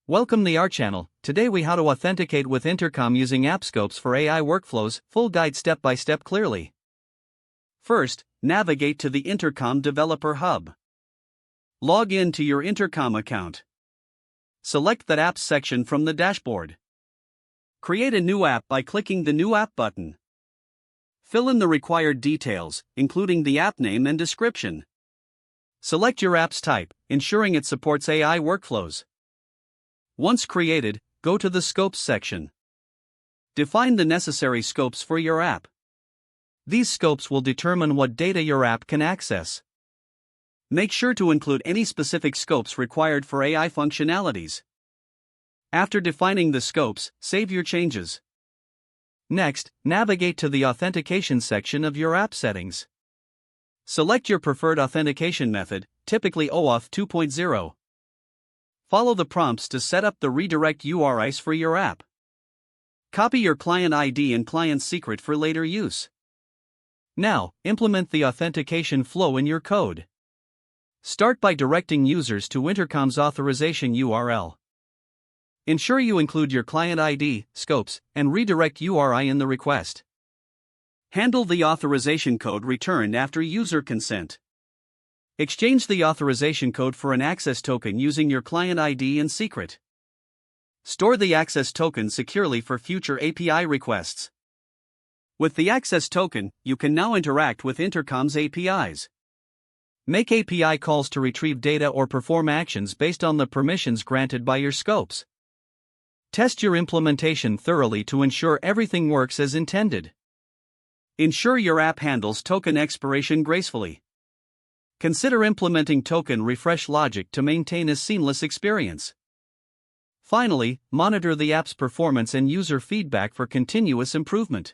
Welcome to our channel. Today we how to authenticate with Intercom using app scopes for AI workflows. Full guide step by step clearly. First, navigate to the Intercom Developer Hub. Log in to your Intercom account. Select that apps section from the dashboard. Create a new app by clicking the New App button. Fill in the required details, including the app name and description. Select your app's type, ensuring it supports AI workflows. Once created, go to the Scopes section. Define the necessary scopes for your app. These scopes will determine what data your app can access. Make sure to include any specific scopes required for AI functionalities. After defining the scopes, save your changes. Next, navigate to the Authentication section of your app settings. Select your preferred authentication method, typically OAuth 2.0. Follow the prompts to set up the redirect URIs for your app. Copy your client ID and client secret for later use. Now, implement the authentication flow in your code. Start by directing users to Intercom's authorization URL. Ensure you include your client ID, scopes, and redirect URI in the request. Handle the authorization code returned after user consent. Exchange the authorization code for an access token using your client ID and secret. Store the access token securely for future API requests. With the access token, you can now interact with Intercom's APIs. Make API calls to retrieve data or perform actions based on the permissions granted by your scopes. Test your implementation thoroughly to ensure everything works as intended. Ensure your app handles token expiration gracefully. Consider implementing token refresh logic to maintain a seamless experience. Finally, monitor the app's performance and user feedback for continuous improvement.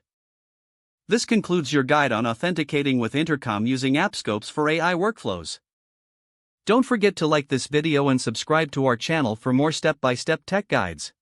This concludes your guide on authenticating with Intercom using app scopes for AI workflows. Don't forget to like this video and subscribe to our channel for more step-by-step tech guides.